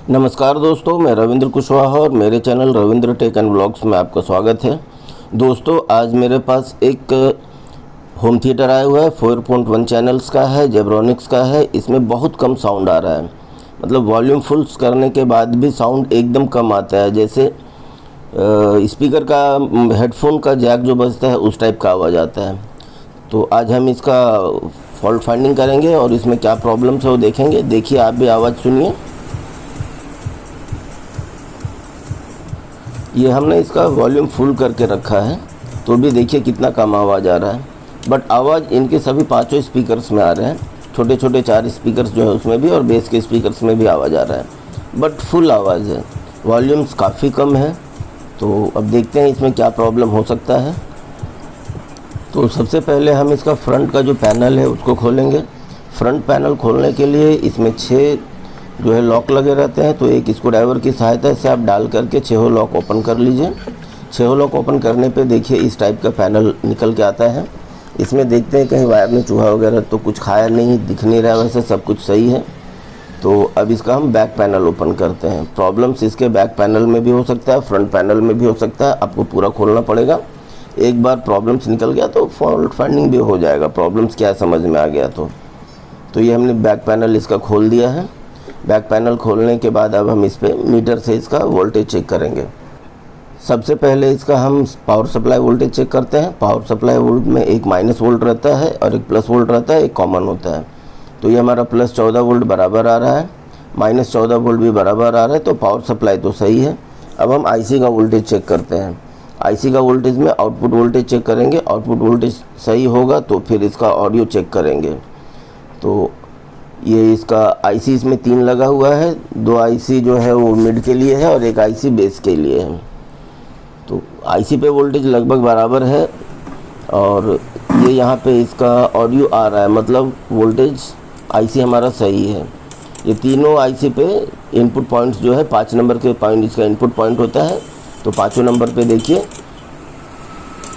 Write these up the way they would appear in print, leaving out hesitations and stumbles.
नमस्कार दोस्तों, मैं रविंद्र कुशवाहा और मेरे channel Ravindra tech and blogs में आपका स्वागत है। दोस्तों, आज मेरे पास एक होम थिएटर आया हुआ है। 4.1 चैनल्स का है, जेब्रॉनिक्स का है। इसमें बहुत कम साउंड आ रहा है, मतलब वॉल्यूम फुल करने के बाद भी साउंड एकदम कम आता है। जैसे स्पीकर का हेडफोन का जैक जो बजता है उस टाइप का आवाज़ आता है। तो आज हम इसका फॉल्ट फाइंडिंग करेंगे और इसमें क्या प्रॉब्लम्स है वो देखेंगे। देखिए, आप भी आवाज़ सुनिए। ये हमने इसका वॉल्यूम फुल करके रखा है, तो भी देखिए कितना कम आवाज़ आ रहा है। बट आवाज़ इनके सभी पांचों स्पीकर्स में आ रहे हैं। छोटे छोटे 4 स्पीकर्स जो है उसमें भी और बेस के स्पीकर्स में भी आवाज़ आ रहा है, बट फुल आवाज़ है। वॉल्यूम्स काफ़ी कम है। तो अब देखते हैं इसमें क्या प्रॉब्लम हो सकता है। तो सबसे पहले हम इसका फ्रंट का जो पैनल है उसको खोलेंगे। फ्रंट पैनल खोलने के लिए इसमें 6 जो है लॉक लगे रहते हैं। तो एक स्क्रू ड्राइवर की सहायता से आप डाल करके 6 लॉक ओपन कर लीजिए। 6 लॉक ओपन करने पे देखिए इस टाइप का पैनल निकल के आता है। इसमें देखते हैं कहीं वायर में चूहा वगैरह तो कुछ खाया नहीं, दिख नहीं रहा, वैसे सब कुछ सही है। तो अब इसका हम बैक पैनल ओपन करते हैं। प्रॉब्लम्स इसके बैक पैनल में भी हो सकता है, फ्रंट पैनल में भी हो सकता है। आपको पूरा खोलना पड़ेगा। एक बार प्रॉब्लम्स निकल गया तो फॉल्ट फाइंडिंग भी हो जाएगा। प्रॉब्लम्स क्या समझ में आ गया तो ये हमने बैक पैनल इसका खोल दिया है। बैक पैनल खोलने के बाद अब हम इस पर मीटर से इसका वोल्टेज चेक करेंगे। सबसे पहले इसका हम पावर सप्लाई वोल्टेज चेक करते हैं। पावर सप्लाई वोल्ट में एक माइनस वोल्ट रहता है और एक प्लस वोल्ट रहता है, एक कॉमन होता है। तो ये हमारा प्लस 14 वोल्ट बराबर आ रहा है, माइनस 14 वोल्ट भी बराबर आ रहा है। तो पावर सप्लाई तो सही है। अब हम आईसी का वोल्टेज चेक करते हैं। आईसी का वोल्टेज में आउटपुट वोल्टेज चेक करेंगे। आउटपुट वोल्टेज सही होगा तो फिर इसका ऑडियो चेक करेंगे। तो ये इसका आईसी इसमें 3 लगा हुआ है। 2 आईसी जो है वो मिड के लिए है और एक आईसी बेस के लिए है। तो आईसी पे वोल्टेज लगभग बराबर है और ये यहाँ पे इसका ऑडियो आ रहा है, मतलब वोल्टेज आईसी हमारा सही है। ये तीनों आईसी पे इनपुट पॉइंट्स जो है 5 नंबर के पॉइंट इसका इनपुट पॉइंट होता है। तो 5वें नंबर पे देखिए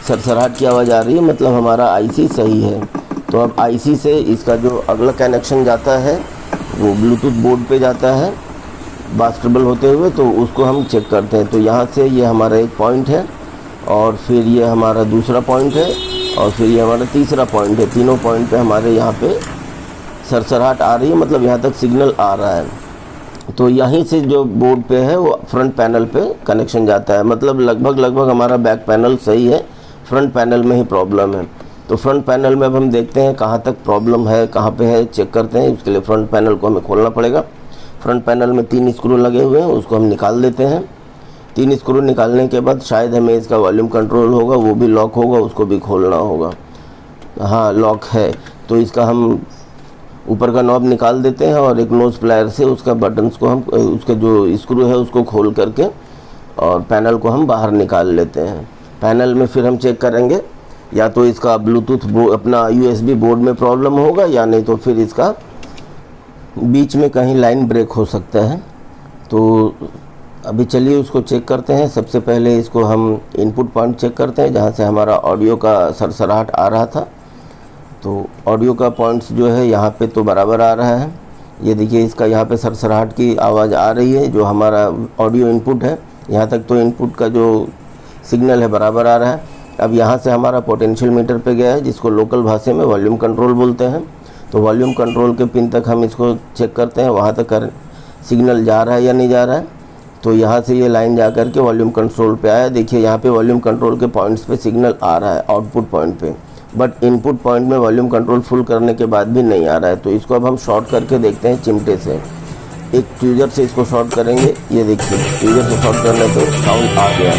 सरसराहट की आवाज़ आ रही है, मतलब हमारा आईसी सही है। तो अब आईसी से इसका जो अगला कनेक्शन जाता है वो ब्लूटूथ बोर्ड पे जाता है बास्केटबॉल होते हुए, तो उसको हम चेक करते हैं। तो यहाँ से ये हमारा एक पॉइंट है और फिर ये हमारा दूसरा पॉइंट है और फिर ये हमारा तीसरा पॉइंट है। तीनों पॉइंट पे हमारे यहाँ पे सरसराहट आ रही है, मतलब यहाँ तक सिग्नल आ रहा है। तो यहीं से जो बोर्ड पे है वो फ्रंट पैनल पे कनेक्शन जाता है, मतलब लगभग हमारा बैक पैनल सही है, फ्रंट पैनल में ही प्रॉब्लम है। तो फ्रंट पैनल में अब हम देखते हैं कहाँ तक प्रॉब्लम है, कहाँ पे है, चेक करते हैं। उसके लिए फ्रंट पैनल को हमें खोलना पड़ेगा। फ्रंट पैनल में 3 स्क्रू लगे हुए हैं, उसको हम निकाल देते हैं। 3 स्क्रू निकालने के बाद शायद हमें इसका वॉल्यूम कंट्रोल होगा, वो भी लॉक होगा, उसको भी खोलना होगा। हाँ, लॉक है। तो इसका हम ऊपर का नॉब निकाल देते हैं और एक नोज प्लायर से उसका बटन्स को हम उसका जो स्क्रू है उसको खोल करके और पैनल को हम बाहर निकाल लेते हैं। पैनल में फिर हम चेक करेंगे या तो इसका ब्लूटूथ अपना यूएसबी बोर्ड में प्रॉब्लम होगा या नहीं तो फिर इसका बीच में कहीं लाइन ब्रेक हो सकता है। तो अभी चलिए उसको चेक करते हैं। सबसे पहले इसको हम इनपुट पॉइंट चेक करते हैं जहाँ से हमारा ऑडियो का सरसराहट आ रहा था। तो ऑडियो का पॉइंट्स जो है यहाँ पे तो बराबर आ रहा है। ये देखिए इसका यहाँ पे सरसराहट की आवाज़ आ रही है, जो हमारा ऑडियो इनपुट है। यहाँ तक तो इनपुट का जो सिग्नल है बराबर आ रहा है। अब यहाँ से हमारा पोटेंशियल मीटर पे गया है, जिसको लोकल भाषा में वॉल्यूम कंट्रोल बोलते हैं। तो वॉल्यूम कंट्रोल के पिन तक हम इसको चेक करते हैं, वहाँ तक सिग्नल जा रहा है या नहीं जा रहा है। तो यहाँ से ये लाइन जा कर के वॉल्यूम कंट्रोल पे आया। देखिए यहाँ पे वॉल्यूम कंट्रोल के पॉइंट्स पे सिग्नल आ रहा है आउटपुट पॉइंट पे, बट इनपुट पॉइंट में वॉल्यूम कंट्रोल फुल करने के बाद भी नहीं आ रहा है। तो इसको अब हम शॉर्ट करके देखते हैं चिमटे से। एक ट्यूजर से इसको शॉर्ट करेंगे। ये देखिए ट्यूजर से शॉर्ट करने पर साउंड आ गया,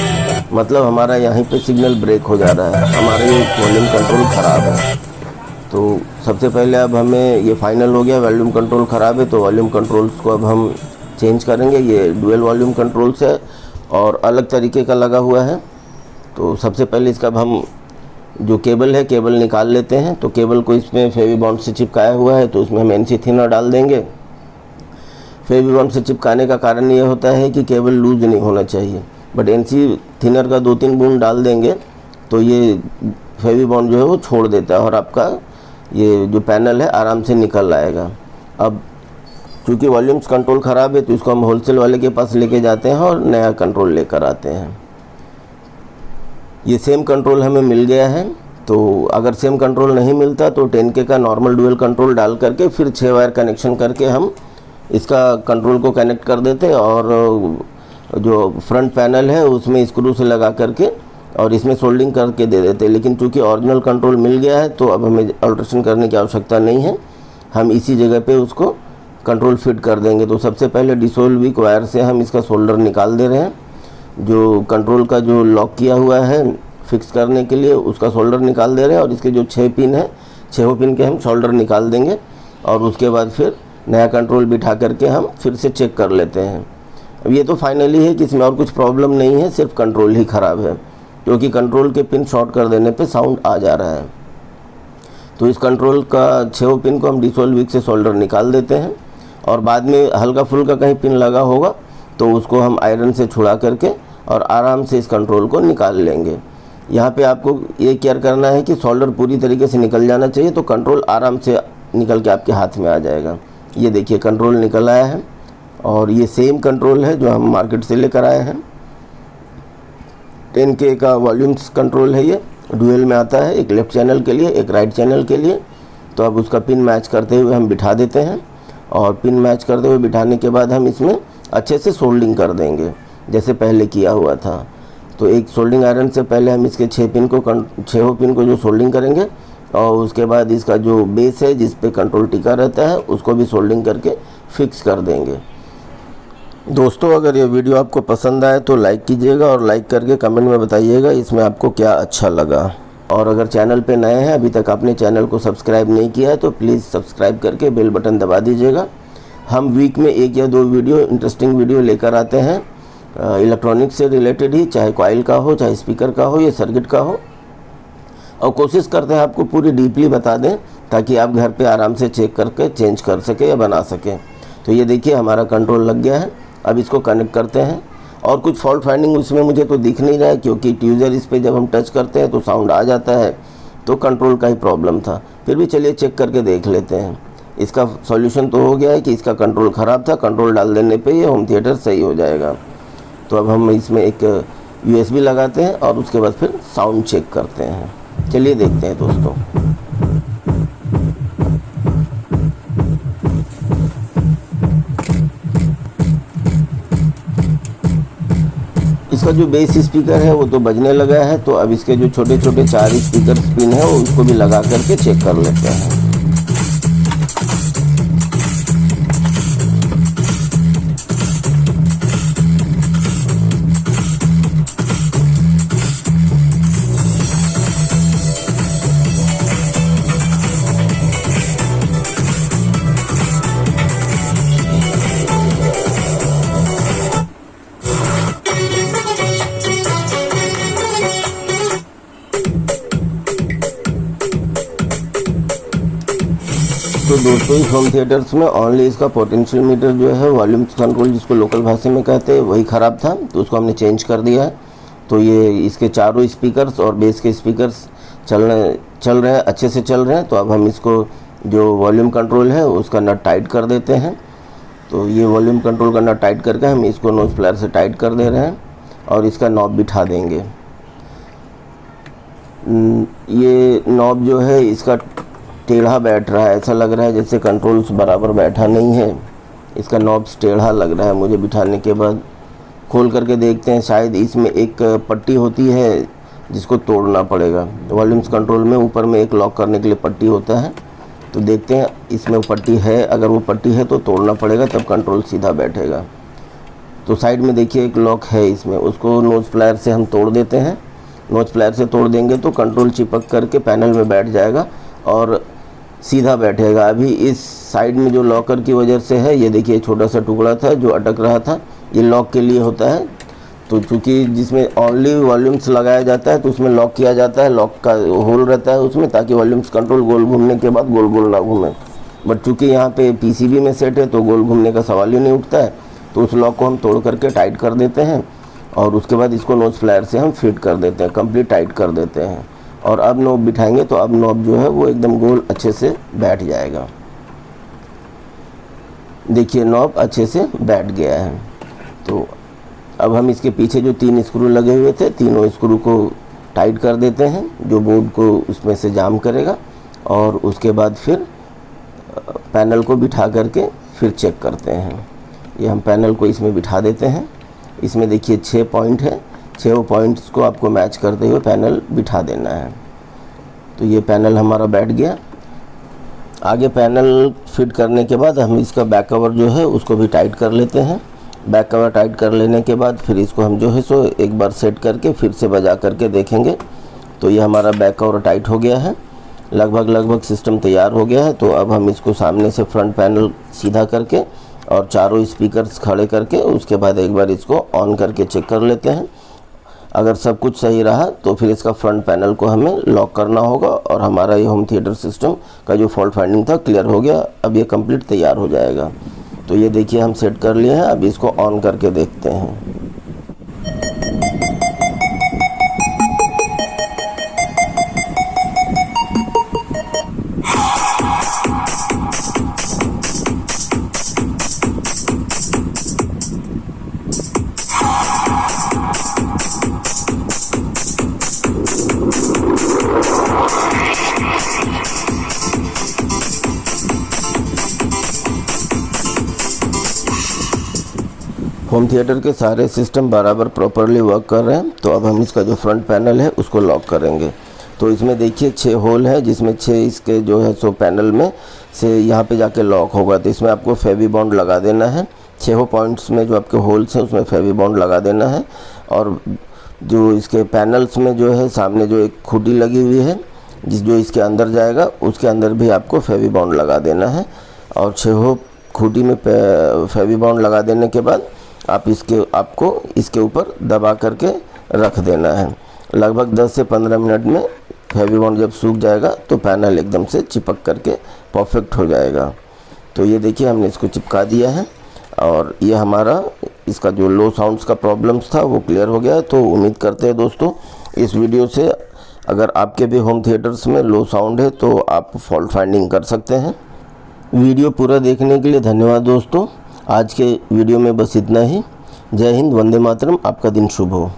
मतलब हमारा यहीं पे सिग्नल ब्रेक हो जा रहा है, हमारे वॉल्यूम कंट्रोल ख़राब है। तो सबसे पहले अब हमें ये फाइनल हो गया, वॉल्यूम कंट्रोल ख़राब है। तो वॉल्यूम कंट्रोल्स को अब हम चेंज करेंगे। ये डुअल वॉल्यूम कंट्रोल्स है और अलग तरीके का लगा हुआ है। तो सबसे पहले इसका अब हम जो केबल है केबल निकाल लेते हैं। तो केबल को इसमें फेविबॉन्ड से चिपकाया हुआ है, तो उसमें हम एनसी थिनर डाल देंगे। फेविबॉन्ड से चिपकाने का कारण ये होता है कि केबल लूज नहीं होना चाहिए, बट एनसी थिनर का 2-3 बूंद डाल देंगे तो ये फेविबॉन्ड जो है वो छोड़ देता है और आपका ये जो पैनल है आराम से निकल आएगा। अब चूँकि वॉल्यूम्स कंट्रोल ख़राब है तो इसको हम होलसेल वाले के पास लेके जाते हैं और नया कंट्रोल लेकर आते हैं। ये सेम कंट्रोल हमें मिल गया है। तो अगर सेम कंट्रोल नहीं मिलता तो 10K का नॉर्मल डुअल कंट्रोल डाल करके फिर 6 वायर कनेक्शन करके हम इसका कंट्रोल को कनेक्ट कर देते हैं और जो फ्रंट पैनल है उसमें स्क्रू से लगा करके और इसमें सोल्डिंग करके दे देते हैं। लेकिन चूँकि ओरिजिनल कंट्रोल मिल गया है तो अब हमें अल्ट्रेशन करने की आवश्यकता नहीं है, हम इसी जगह पे उसको कंट्रोल फिट कर देंगे। तो सबसे पहले डिसोल्विक वायर से हम इसका सोल्डर निकाल दे रहे हैं। जो कंट्रोल का जो लॉक किया हुआ है फिक्स करने के लिए उसका सोल्डर निकाल दे रहे हैं और इसके जो 6 पिन है 6 पिन के हम सोल्डर निकाल देंगे और उसके बाद फिर नया कंट्रोल बिठा करके हम फिर से चेक कर लेते हैं। अब ये तो फाइनली है कि इसमें और कुछ प्रॉब्लम नहीं है, सिर्फ कंट्रोल ही ख़राब है, क्योंकि कंट्रोल के पिन शॉर्ट कर देने पे साउंड आ जा रहा है। तो इस कंट्रोल का 6 पिन को हम डिसोल्विक से सोल्डर निकाल देते हैं और बाद में हल्का फुल्का कहीं पिन लगा होगा तो उसको हम आयरन से छुड़ा करके और आराम से इस कंट्रोल को निकाल लेंगे। यहाँ पे आपको ये केयर करना है कि सोल्डर पूरी तरीके से निकल जाना चाहिए, तो कंट्रोल आराम से निकल के आपके हाथ में आ जाएगा। ये देखिए कंट्रोल निकल आया है और ये सेम कंट्रोल है जो हम मार्केट से लेकर आए हैं। 10K का वॉल्यूम्स कंट्रोल है, ये डुअल में आता है, एक लेफ़्ट चैनल के लिए एक राइट चैनल के लिए। तो अब उसका पिन मैच करते हुए हम बिठा देते हैं और पिन मैच करते हुए बिठाने के बाद हम इसमें अच्छे से सोल्डिंग कर देंगे जैसे पहले किया हुआ था। तो एक सोल्डिंग आयरन से पहले हम इसके 6 पिन को जो सोल्डिंग करेंगे और उसके बाद इसका जो बेस है जिस पे कंट्रोल टिका रहता है उसको भी सोल्डिंग करके फिक्स कर देंगे। दोस्तों अगर ये वीडियो आपको पसंद आए तो लाइक कीजिएगा और लाइक करके कमेंट में बताइएगा इसमें आपको क्या अच्छा लगा। और अगर चैनल पे नए हैं, अभी तक आपने चैनल को सब्सक्राइब नहीं किया है तो प्लीज़ सब्सक्राइब करके बेल बटन दबा दीजिएगा। हम वीक में 1 या 2 वीडियो इंटरेस्टिंग वीडियो लेकर आते हैं इलेक्ट्रॉनिक्स से रिलेटेड ही, चाहे कॉइल का हो, चाहे स्पीकर का हो या सर्किट का हो, और कोशिश करते हैं आपको पूरी डीपली बता दें ताकि आप घर पे आराम से चेक करके चेंज कर सके या बना सकें। तो ये देखिए हमारा कंट्रोल लग गया है। अब इसको कनेक्ट करते हैं और कुछ फॉल्ट फाइंडिंग उसमें मुझे तो दिख नहीं रहा है, क्योंकि ट्यूजर इस पे जब हम टच करते हैं तो साउंड आ जाता है, तो कंट्रोल का ही प्रॉब्लम था। फिर भी चलिए चेक करके देख लेते हैं। इसका सॉल्यूशन तो हो गया है कि इसका कंट्रोल ख़राब था, कंट्रोल डाल देने पे ये होम थिएटर सही हो जाएगा। तो अब हम इसमें एक USB लगाते हैं और उसके बाद फिर साउंड चेक करते हैं। चलिए देखते हैं दोस्तों। इसका जो बेस स्पीकर है वो तो बजने लगा है, तो अब इसके जो छोटे छोटे 4 स्पीकर पिन है उसको भी लगा करके चेक कर लेते हैं। तो दोस्तों इस होम थिएटर्स में ओनली इसका पोटेंशियल मीटर जो है वॉल्यूम कंट्रोल जिसको लोकल भाषा में कहते हैं वही ख़राब था, तो उसको हमने चेंज कर दिया है। तो ये इसके चारों स्पीकर्स और बेस के स्पीकर्स चल रहे हैं, अच्छे से चल रहे हैं। तो अब हम इसको जो वॉल्यूम कंट्रोल है उसका नट टाइट कर देते हैं। तो ये वॉल्यूम कंट्रोल का नट टाइट करके हम इसको नोज प्लायर से टाइट कर दे रहे हैं और इसका नॉब बिठा देंगे। ये नॉब जो है इसका टेढ़ा बैठ रहा है, ऐसा लग रहा है जैसे कंट्रोल्स बराबर बैठा नहीं है। इसका नॉब्स टेढ़ा लग रहा है मुझे बिठाने के बाद। खोल करके देखते हैं, शायद इसमें एक पट्टी होती है जिसको तोड़ना पड़ेगा। वॉल्यूम्स कंट्रोल में ऊपर में एक लॉक करने के लिए पट्टी होता है, तो देखते हैं इसमें वो पट्टी है। अगर वो पट्टी है तो तोड़ना पड़ेगा, तब कंट्रोल सीधा बैठेगा। तो साइड में देखिए एक लॉक है इसमें, उसको नोज प्लायर से हम तोड़ देते हैं। नोज प्लायर से तोड़ देंगे तो कंट्रोल चिपक करके पैनल में बैठ जाएगा और सीधा बैठेगा। अभी इस साइड में जो लॉकर की वजह से है, ये देखिए छोटा सा टुकड़ा था जो अटक रहा था, ये लॉक के लिए होता है। तो चूँकि जिसमें ओनली वॉल्यूम्स लगाया जाता है तो उसमें लॉक किया जाता है, लॉक का होल रहता है उसमें, ताकि वॉल्यूम्स कंट्रोल गोल घूमने के बाद गोल गोल ना घूमे। बट चूँकि यहाँ पे PCB में सेट है तो गोल घूमने का सवाल ही नहीं उठता है। तो उस लॉक को हम तोड़ करके टाइट कर देते हैं और उसके बाद इसको नोज प्लायर से हम फिट कर देते हैं, कंप्लीट टाइट कर देते हैं। और अब नॉब बिठाएंगे तो अब नॉब जो है वो एकदम गोल अच्छे से बैठ जाएगा। देखिए नॉब अच्छे से बैठ गया है। तो अब हम इसके पीछे जो 3 स्क्रू लगे हुए थे, तीनों स्क्रू को टाइट कर देते हैं, जो बोर्ड को उसमें से जाम करेगा। और उसके बाद फिर पैनल को बिठा करके फिर चेक करते हैं। ये हम पैनल को इसमें बिठा देते हैं। इसमें देखिए 6 पॉइंट है, 6 पॉइंट्स को आपको मैच करते हुए पैनल बिठा देना है। तो ये पैनल हमारा बैठ गया। आगे पैनल फिट करने के बाद हम इसका बैक कवर जो है उसको भी टाइट कर लेते हैं। बैक कवर टाइट कर लेने के बाद फिर इसको हम जो है सो एक बार सेट करके फिर से बजा करके देखेंगे। तो ये हमारा बैक कवर टाइट हो गया है, लगभग सिस्टम तैयार हो गया है। तो अब हम इसको सामने से फ्रंट पैनल सीधा करके और चारों स्पीकर्स खड़े करके उसके बाद एक बार इसको ऑन करके चेक कर लेते हैं। अगर सब कुछ सही रहा तो फिर इसका फ्रंट पैनल को हमें लॉक करना होगा और हमारा ये होम थिएटर सिस्टम का जो फॉल्ट फाइंडिंग था क्लियर हो गया। अब ये कंप्लीट तैयार हो जाएगा। तो ये देखिए हम सेट कर लिए हैं। अब इसको ऑन करके देखते हैं। होम थिएटर के सारे सिस्टम बराबर प्रॉपरली वर्क कर रहे हैं। तो अब हम इसका जो फ्रंट पैनल है उसको लॉक करेंगे। तो इसमें देखिए 6 होल है, जिसमें 6 इसके जो है सो पैनल में से यहाँ पे जाके लॉक होगा। तो इसमें आपको फेवी बॉन्ड लगा देना है। 6 पॉइंट्स में जो आपके होल्स हैं उसमें फेवी बॉन्ड लगा देना है। और जो इसके पैनल्स में जो है सामने जो एक खूंटी लगी हुई है जो इसके अंदर जाएगा, उसके अंदर भी आपको फेवी बॉन्ड लगा देना है। और 6 खूंटी में फेवी बॉन्ड लगा देने के बाद आपको इसके ऊपर दबा करके रख देना है। लगभग 10 से 15 मिनट में फेवी बॉन्ड जब सूख जाएगा तो पैनल एकदम से चिपक करके परफेक्ट हो जाएगा। तो ये देखिए हमने इसको चिपका दिया है और ये हमारा इसका जो लो साउंड्स का प्रॉब्लम्स था वो क्लियर हो गया है। तो उम्मीद करते हैं दोस्तों इस वीडियो से अगर आपके भी होम थिएटर्स में लो साउंड है तो आप फॉल्ट फाइंडिंग कर सकते हैं। वीडियो पूरा देखने के लिए धन्यवाद दोस्तों। आज के वीडियो में बस इतना ही। जय हिंद, वंदे मातरम। आपका दिन शुभ हो।